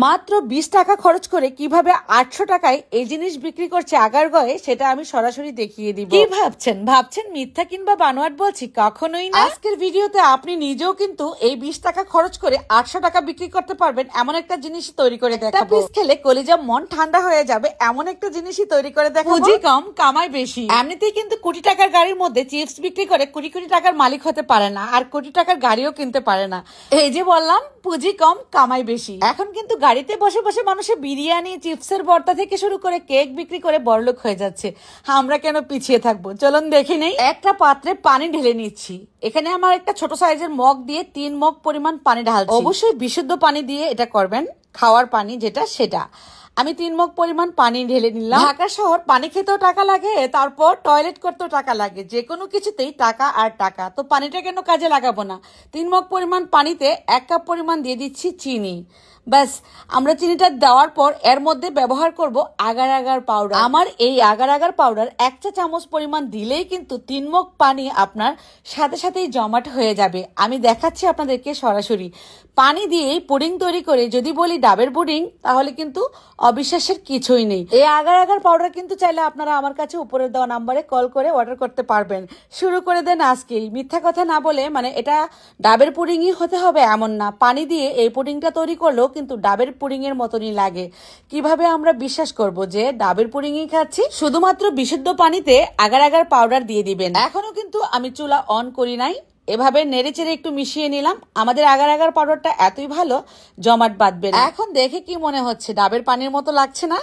মাত্র 20 টাকা খরচ করে কিভাবে 800 টাকায় এই জিনিস বিক্রি করছে আগারগাঁওয়ে, সেটা আমি সরাসরি দেখিয়ে দিব। কি ভাবছেন মিথ্যা কিংবা বানোয়াট বলছি? কখনোই না। আজকের ভিডিওতে আপনি নিজেও কিন্তু এই 20 টাকা খরচ করে 800 টাকা বিক্রি করতে পারবেন এমন একটা জিনিসই তৈরি করে দেখাবো। পিস খেলে কলিজা মন ঠান্ডা হয়ে যাবে এমন একটা জিনিসই তৈরি করে দেখাবো। পুঁজি কম কামাই বেশি। এমনিতেই কিন্তু কোটি টাকার গাড়ির মধ্যে চিপস বিক্রি করে কোটি কোটি টাকার মালিক হতে পারে না, আর কোটি টাকার গাড়িও কিনতে পারে না। এই যে বললাম পুঁজি কম কামাই বেশি। এখন কিন্তু গাড়িতে বসে বসে মানুষের বিরিয়ানি, চিপসের ভর্তা থেকে শুরু করে কেক বিক্রি করে বড়লোক হয়ে যাচ্ছে। আমরা কেন পিছিয়ে থাকবো? চলুন দেখে নেই। একটা পাত্রে পানি ঢেলে নিচ্ছি। এখানে আমার একটা ছোট সাইজের মগ দিয়ে 3 মগ পরিমাণ পানি ঢালছি। অবশ্যই বিশুদ্ধ পানি দিয়ে এটা করবেন, খাওয়ার পানি যেটা সেটা। আমি 3 মগ পরিমাণ পানি ঢেলে নিলাম। ঢাকা শহর পানি খেতেও টাকা লাগে, তারপর টয়লেট করতেও টাকা লাগে, যে কোনো কিছুতেই টাকা আর টাকা। তো পানিটা কেন কাজে লাগাবো না? 3 মগ পরিমাণ পানিতে 1 কাপ পরিমাণ দিয়ে দিচ্ছি চিনি। ব্যাস, আমরা চিনিটা দেওয়ার পর এর মধ্যে ব্যবহার করব আগার আগার পাউডার। আমার এই আগার আগার পাউডার 1 চা চামচ পরিমাণ দিলেই কিন্তু 3 মগ পানি আপনার সাথে সাথেই জমাট হয়ে যাবে। আমি দেখাচ্ছি আপনাদেরকে সরাসরি। পানি দিয়েই পুডিং তৈরি করে যদি বলি ডাবের পুডিং, তাহলে কিন্তু অবিশ্বাসের কিছুই নেই। এই আগার আগার পাউডার কিন্তু চাইলে আপনারা আমার কাছে উপরে দেওয়া নাম্বারে কল করে অর্ডার করতে পারবেন। শুরু করে দেন আজকেই। মিথ্যা কথা না বলে, মানে এটা ডাবের পুডিংই হতে হবে এমন না। পানি দিয়ে এই পুডিংটা তৈরি করলেও কিন্তু ডাবের পুডিং এর মতনই লাগে। কিভাবে আমরা বিশ্বাস করব যে ডাবের পুডিংই খাচ্ছি? শুধুমাত্র বিশুদ্ধ পানিতে আগার আগার পাউডার দিয়ে দিবেন। এখনো কিন্তু আমি চুলা অন করি নাই। এভাবে নেড়ে চেড়ে একটু মিশিয়ে নিলাম। আমাদের আগার আগার পাউডারটা এতই ভালো, জমাট বাঁধবে না। এখন দেখে কি মনে হচ্ছে? ডাবের পানির মতো লাগছে না?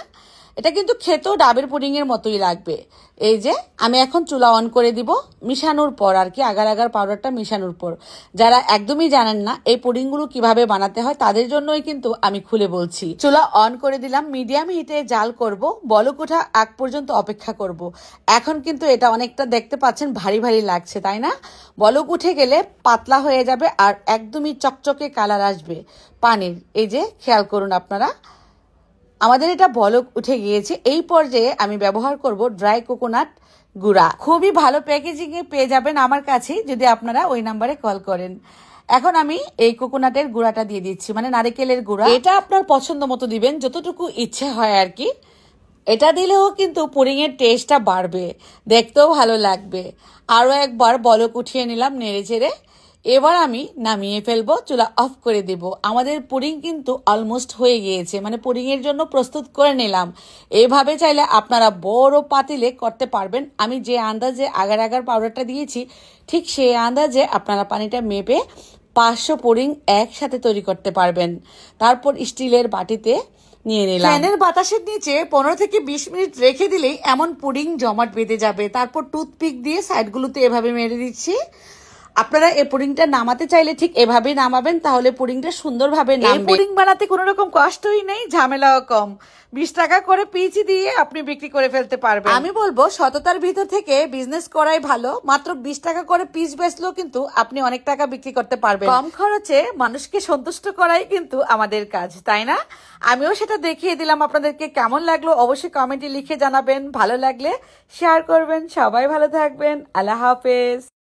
এটা কিন্তু খেতেও ডাবের পুডিং এর মতোই লাগবে। এই যে আমি এখন চুলা অন করে দিব, মিশানোর পর আর কি, আগার আগার পাউডারটা মিশানোর পর। যারা একদমই জানেন না এই পুডিং গুলো কিভাবে বানাতে হয়, তাদের জন্যই কিন্তু আমি খুলে বলছি। চুলা অন করে দিলাম, মিডিয়াম হিটে জাল করব, বলক ওঠা আগ পর্যন্ত অপেক্ষা করব। এখন কিন্তু এটা অনেকটা দেখতে পাচ্ছেন ভারী ভারী লাগছে, তাই না? বলক উঠে গেলে পাতলা হয়ে যাবে আর একদমই চকচকে কালার আসবে পানির। এই যে খেয়াল করুন আপনারা, আমাদের এটা বলক উঠে গিয়েছে। এই পর্যায়ে আমি ব্যবহার করব ড্রাই কোকোনাট গুঁড়া। খুবই ভালো প্যাকেজিং এ পেয়ে যাবেন আমার কাছে যদি আপনারা ওই নাম্বারে কল করেন। এখন আমি এই কোকোনাটের গুঁড়াটা দিয়ে দিচ্ছি, মানে নারকেলের গুঁড়া। এটা আপনার পছন্দ মতো দিবেন, যতটুকু ইচ্ছে হয় আর কি। এটা দিলেও কিন্তু পুডিং এর টেস্টটা বাড়বে, দেখতেও ভালো লাগবে। আরো একবার বলক উঠিয়ে নিলাম নেড়ে চেড়ে। এবার আমি নামিয়ে ফেলবো, চুলা অফ করে দেব। আমাদের পুডিং কিন্তু অলমোস্ট হয়ে গিয়েছে, মানে পুডিং এর জন্য প্রস্তুত করে নিলাম। এইভাবে চাইলে আপনারা বড় পাতিলে করতে পারবেন। আমি যে আন্দাজে আগার আগার পাউডারটা দিয়েছি, ঠিক সেই আন্দাজে আপনারা পানিটা মেপে 500 পুডিং একসাথে তৈরি করতে পারবেন। তারপর স্টিলের বাটিতে নিয়ে নিলাম। ফ্যানের বাতাসের নিচে 15 থেকে 20 মিনিট রেখে দিলেই এমন পুডিং জমাট বেঁধে যাবে। তারপর টুথপিক দিয়ে সাইডগুলোতে এভাবে মেরে দিচ্ছি। আপনারা এই পুডিংটা নামাতে চাইলে ঠিক এভাবেই নামাবেন, তাহলে পুডিংটা সুন্দরভাবে নামবে। এই পুডিং বানাতে কোনো রকম কষ্টই নেই, ঝামেলাও কম। 20 টাকা করে পিস দিয়ে আপনি বিক্রি করে ফেলতে পারবেন। আমি বলবো সততার ভিতর থেকে বিজনেস করাই ভালো। মাত্র 20 টাকা করে পিস বেচলেও কিন্তু আপনি অনেক টাকা বিক্রি করতে পারবেন। কম খরচে মানুষকে সন্তুষ্ট করাই কিন্তু আমাদের কাজ, তাই না? আমিও সেটা দেখিয়ে দিলাম আপনাদেরকে। কেমন লাগলো অবশ্যই কমেন্টে লিখে জানাবেন। ভালো লাগলে শেয়ার করবেন। সবাই ভালো থাকবেন। আল্লাহ হাফেজ।